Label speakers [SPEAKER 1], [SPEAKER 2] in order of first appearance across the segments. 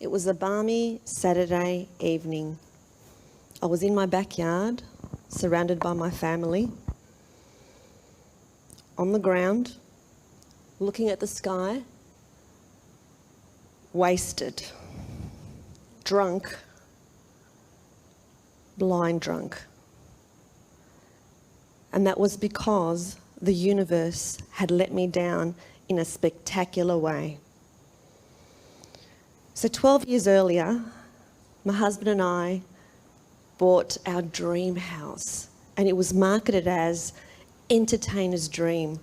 [SPEAKER 1] It was a balmy Saturday evening. I was in my backyard, surrounded by my family, on the ground, looking at the sky, wasted, drunk, blind drunk. And that was because the universe had let me down in a spectacular way. So 12 years earlier, my husband and I bought our dream house, and it was marketed as entertainer's dream.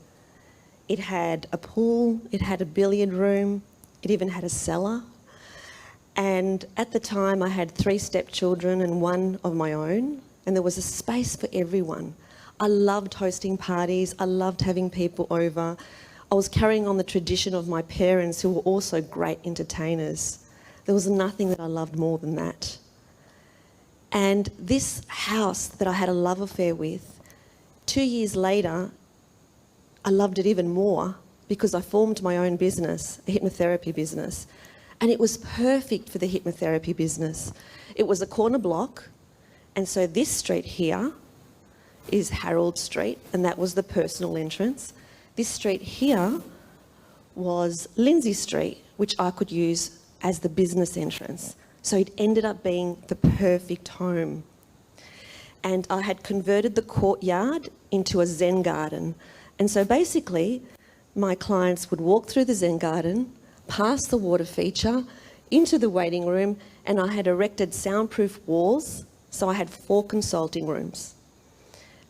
[SPEAKER 1] It had a pool, it had a billiard room, it even had a cellar. And at the time I had 3 stepchildren and 1 of my own, and there was a space for everyone. I loved hosting parties, I loved having people over. I was carrying on the tradition of my parents, who were also great entertainers. There was nothing that I loved more than that. And this house that I had a love affair with, 2 years later, I loved it even more because I formed my own business, a hypnotherapy business. And it was perfect for the hypnotherapy business. It was a corner block, and so this street here is Harold Street, and that was the personal entrance. This street here was Lindsay Street, which I could use as the business entrance. So it ended up being the perfect home. And I had converted the courtyard into a Zen garden. And so basically, my clients would walk through the Zen garden, past the water feature, into the waiting room, and I had erected soundproof walls, so I had 4 consulting rooms.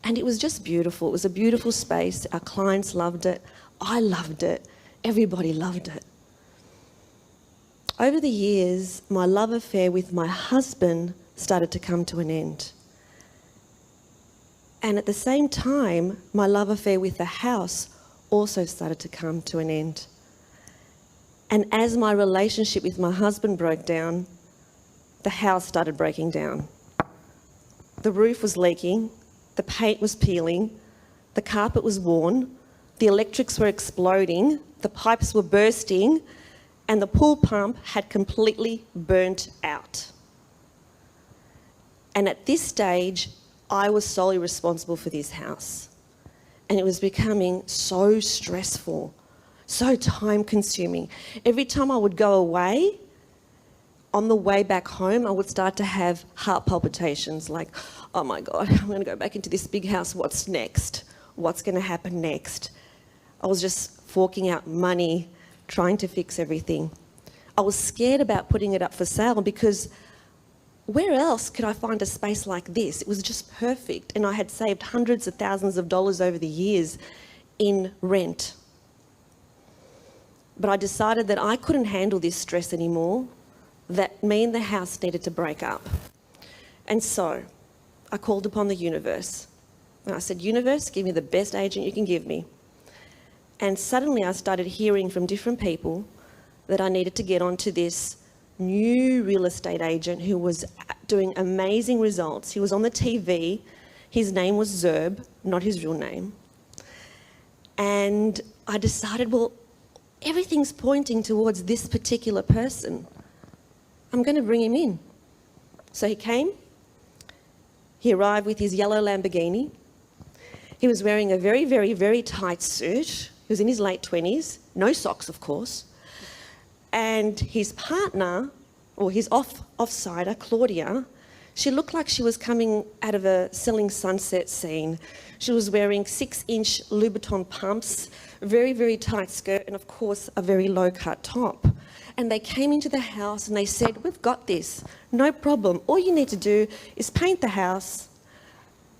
[SPEAKER 1] And it was just beautiful. It was a beautiful space. Our clients loved it. I loved it. Everybody loved it. Over the years, my love affair with my husband started to come to an end. And at the same time, my love affair with the house also started to come to an end. And as my relationship with my husband broke down, the house started breaking down. The roof was leaking, the paint was peeling, the carpet was worn, the electrics were exploding, the pipes were bursting, and the pool pump had completely burnt out. And at this stage, I was solely responsible for this house. And it was becoming so stressful, so time-consuming. Every time I would go away, on the way back home, I would start to have heart palpitations, like, oh my God, I'm going to go back into this big house. What's next? What's going to happen next? I was just forking out money, trying to fix everything. I was scared about putting it up for sale because where else could I find a space like this? It was just perfect, and I had saved hundreds of thousands of dollars over the years in rent. But I decided that I couldn't handle this stress anymore, that me and the house needed to break up. And so I called upon the universe. And I said, universe, give me the best agent you can give me. And suddenly I started hearing from different people that I needed to get onto this new real estate agent who was doing amazing results. He was on the TV. His name was Zerb, not his real name. And I decided, well, everything's pointing towards this particular person. I'm going to bring him in. So he came. He arrived with his yellow Lamborghini. He was wearing a very, very, very tight suit. He was in his late 20s, no socks, of course. And his partner, or his offsider, Claudia, she looked like she was coming out of a Selling Sunset scene. She was wearing 6-inch Louboutin pumps, very, very tight skirt, and of course, a very low-cut top. And they came into the house and they said, we've got this, no problem. All you need to do is paint the house,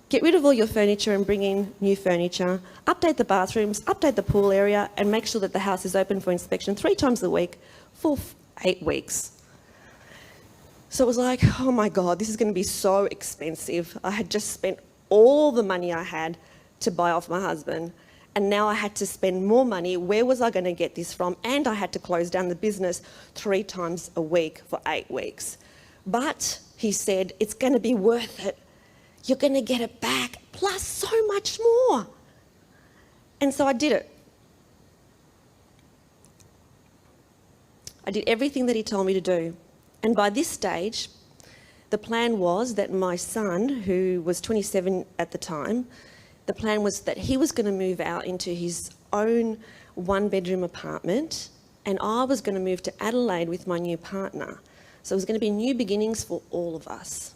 [SPEAKER 1] get rid of all your furniture and bring in new furniture, update the bathrooms, update the pool area, and make sure that the house is open for inspection 3 times a week for 8 weeks. So it was like, oh my God, this is going to be so expensive. I had just spent all the money I had to buy off my husband, and now I had to spend more money. Where was I going to get this from? And I had to close down the business 3 times a week for 8 weeks. But he said, it's going to be worth it. You're going to get it back, plus so much more. And so I did it. I did everything that he told me to do. And by this stage, the plan was that my son, who was 27 at the time, the plan was that he was going to move out into his own one-bedroom apartment, and I was going to move to Adelaide with my new partner. So it was going to be new beginnings for all of us.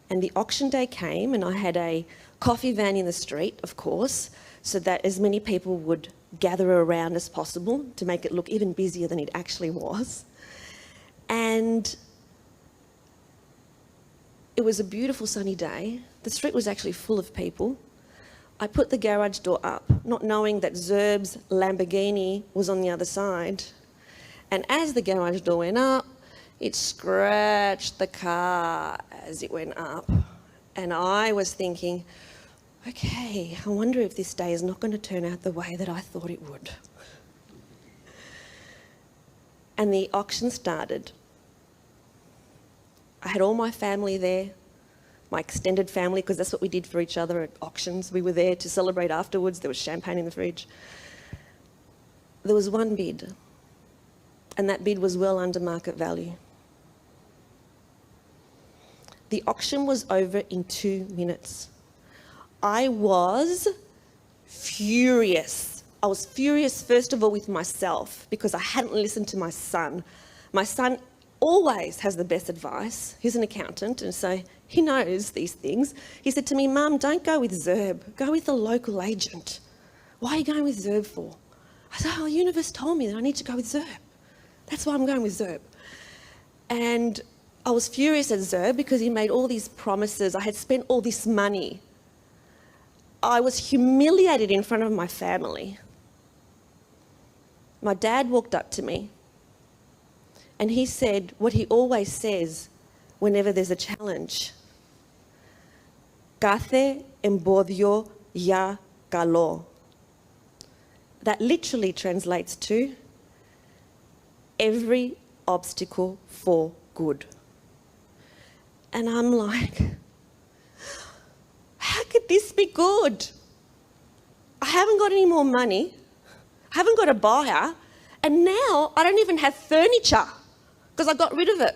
[SPEAKER 1] And the auction day came, and I had a coffee van in the street, of course, so that as many people would gather around as possible to make it look even busier than it actually was. And it was a beautiful sunny day. The street was actually full of people. I put the garage door up, not knowing that Zerb's Lamborghini was on the other side. And as the garage door went up, it scratched the car as it went up. And I was thinking, okay, I wonder if this day is not going to turn out the way that I thought it would. And the auction started. I had all my family there, my extended family, because that's what we did for each other at auctions. We were there to celebrate afterwards. There was champagne in the fridge. There was one bid, and that bid was well under market value. The auction was over in 2 minutes. I was furious. I was furious, first of all, with myself because I hadn't listened to my son. My son always has the best advice. He's an accountant, and so he knows these things. He said to me, "Mum, don't go with Zerb. Go with a local agent." "Why are you going with Zerb for?" I said, "Oh, the universe told me that I need to go with Zerb. That's why I'm going with Zerb." And I was furious at Zerb because he made all these promises. I had spent all this money. I was humiliated in front of my family. My dad walked up to me and he said what he always says whenever there's a challenge. "Κάθε εμπόδιο για καλό." That literally translates to every obstacle for good. And I'm like, how could this be good? I haven't got any more money. I haven't got a buyer. And now I don't even have furniture because I got rid of it.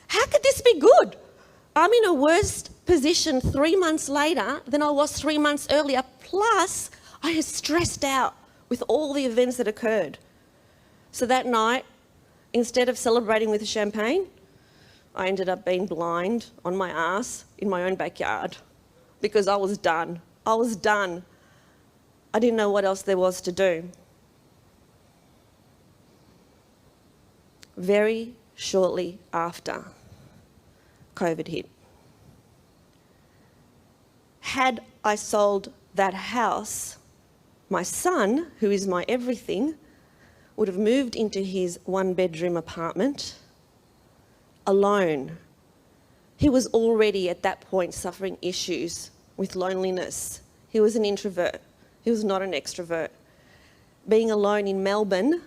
[SPEAKER 1] How could this be good? I'm in a worse position 3 months later than I was 3 months earlier. Plus, I was stressed out with all the events that occurred. So that night, instead of celebrating with champagne, I ended up being blind on my ass in my own backyard because I was done. I was done. I didn't know what else there was to do. Very shortly after, COVID hit. Had I sold that house, my son, who is my everything, would have moved into his one-bedroom apartment alone. He was already at that point suffering issues with loneliness. He was an introvert. He was not an extrovert. Being alone in Melbourne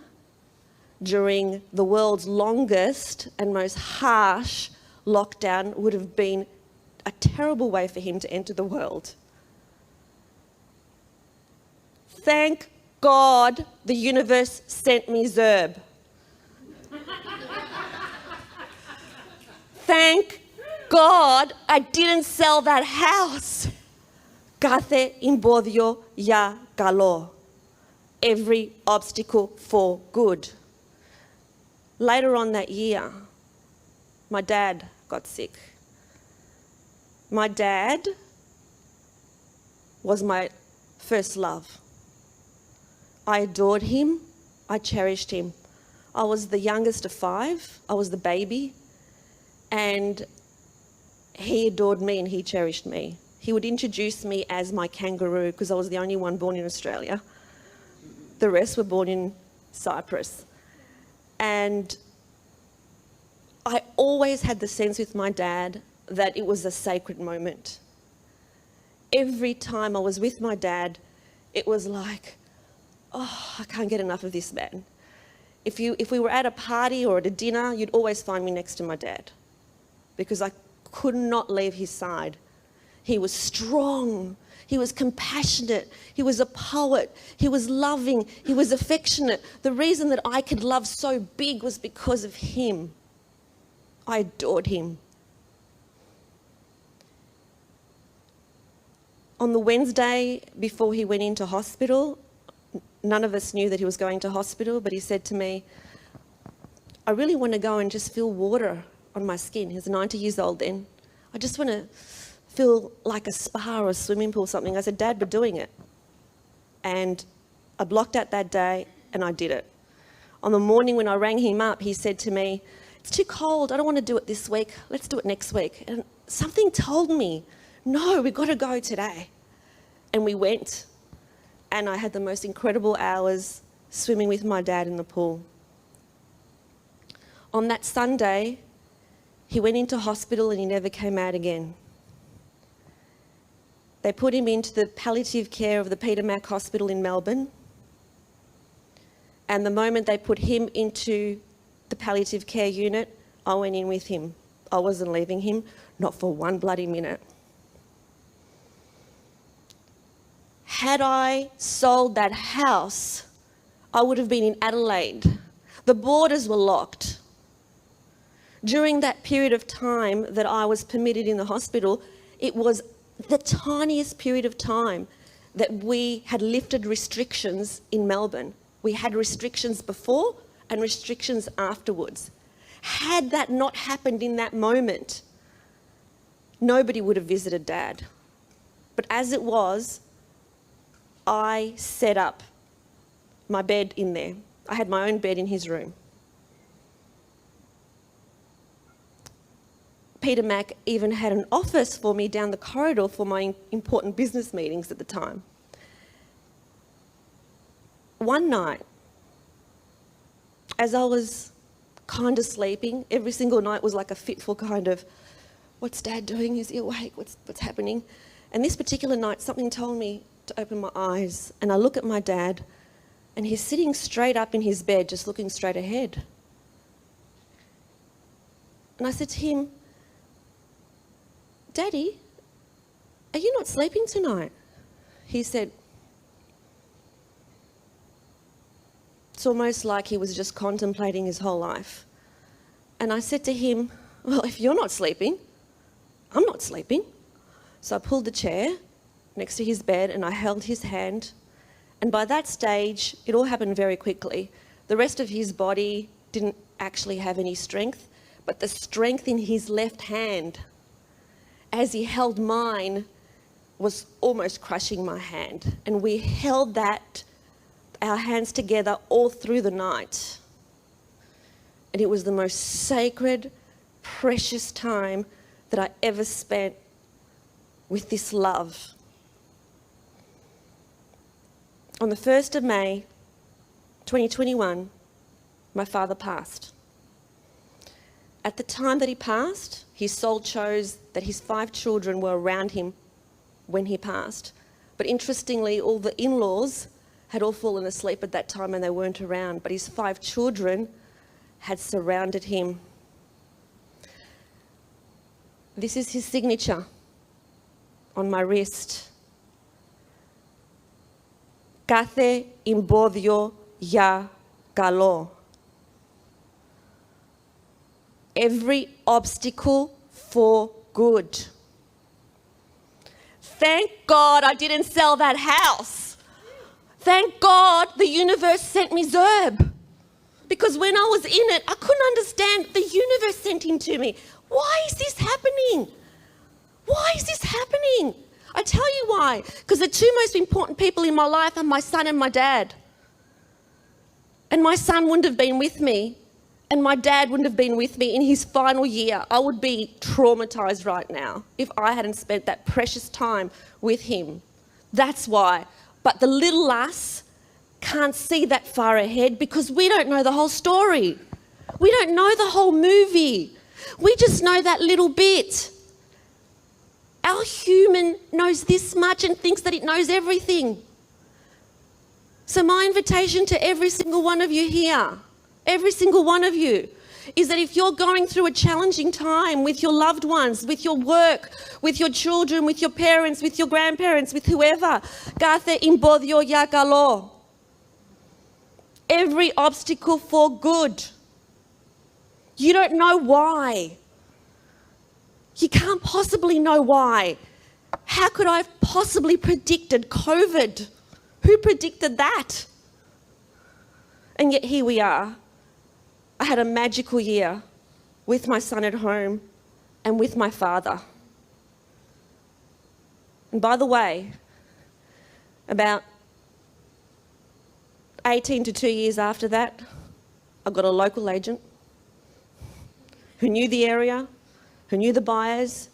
[SPEAKER 1] during the world's longest and most harsh lockdown would have been a terrible way for him to enter the world. Thank God the universe sent me Zerb. Thank God I didn't sell that house. Κάθε εμπόδιο για καλό. Every obstacle for good. Later on that year, my dad got sick. My dad was my first love. I adored him. I cherished him. I was the youngest of 5. I was the baby. And he adored me and he cherished me. He would introduce me as my kangaroo because I was the only one born in Australia. The rest were born in Cyprus. And I always had the sense with my dad that it was a sacred moment. Every time I was with my dad, it was like, oh, I can't get enough of this man. If we were at a party or at a dinner, you'd always find me next to my dad because I could not leave his side. He was strong. He was compassionate. He was a poet. He was loving. He was affectionate. The reason that I could love so big was because of him. I adored him. On the Wednesday before he went into hospital, none of us knew that he was going to hospital, but he said to me, I really want to go and just feel water on my skin. He was 90 years old then. I just want to feel like a spa or a swimming pool or something. I said, Dad, we're doing it. And I blocked out that day and I did it. On the morning when I rang him up, he said to me, it's too cold. I don't want to do it this week. Let's do it next week. And something told me, no, we've got to go today. And we went. And I had the most incredible hours swimming with my dad in the pool. On that Sunday, he went into hospital and he never came out again. They put him into the palliative care of the Peter Mac Hospital in Melbourne. And the moment they put him into the palliative care unit, I went in with him. I wasn't leaving him, not for one bloody minute. Had I sold that house, I would have been in Adelaide. The borders were locked. During that period of time that I was permitted in the hospital, it was the tiniest period of time that we had lifted restrictions in Melbourne. We had restrictions before and restrictions afterwards. Had that not happened in that moment, nobody would have visited Dad. But as it was, I set up my bed in there. I had my own bed in his room. Peter Mac even had an office for me down the corridor for my important business meetings at the time. One night, as I was kind of sleeping, every single night was like a fitful kind of, what's Dad doing? Is he awake? What's happening? And this particular night, something told me to open my eyes, and I look at my dad, and he's sitting straight up in his bed, just looking straight ahead. And I said to him, Daddy, are you not sleeping tonight? He said, it's almost like he was just contemplating his whole life. And I said to him, well, if you're not sleeping, I'm not sleeping. So I pulled the chair next to his bed and I held his hand. And by that stage, it all happened very quickly. The rest of his body didn't actually have any strength, but the strength in his left hand, as he held mine, was almost crushing my hand. And we held our hands together all through the night. And it was the most sacred, precious time that I ever spent with this love. On the 1st of May, 2021, my father passed. At the time that he passed, his soul chose that his 5 children were around him when he passed. But interestingly, all the in-laws had all fallen asleep at that time and they weren't around. But his 5 children had surrounded him. This is his signature on my wrist. Κάθε εμπόδιο για καλό. Every obstacle for good. Thank God I didn't sell that house. Thank God the universe sent me Zerb. Because when I was in it, I couldn't understand. The universe sent him to me. Why is this happening? Why is this happening? I tell you why. Because the 2 most important people in my life are my son and my dad. And my son wouldn't have been with me, and my dad wouldn't have been with me in his final year. I would be traumatized right now if I hadn't spent that precious time with him. That's why. But the little us can't see that far ahead because we don't know the whole story. We don't know the whole movie. We just know that little bit. Our human knows this much and thinks that it knows everything. So my invitation to every single one of you here, every single one of you, is that if you're going through a challenging time with your loved ones, with your work, with your children, with your parents, with your grandparents, with whoever, κάθε εμπόδιο για καλό. Every obstacle for good. You don't know why. You can't possibly know why. How could I have possibly predicted COVID? Who predicted that? And yet here we are. I had a magical year with my son at home and with my father. And by the way, about 18 to 2 years after that, I got a local agent who knew the area, who knew the buyers,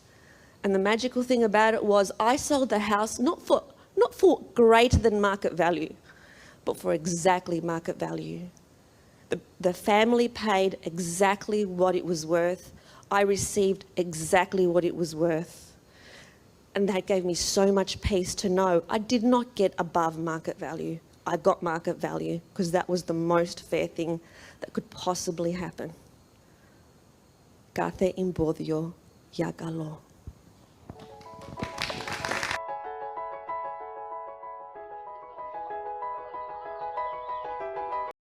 [SPEAKER 1] and the magical thing about it was I sold the house not for greater than market value, but for exactly market value. The family paid exactly what it was worth. I received exactly what it was worth. And that gave me so much peace to know I did not get above market value. I got market value because that was the most fair thing that could possibly happen. Kate imbodio yagalo.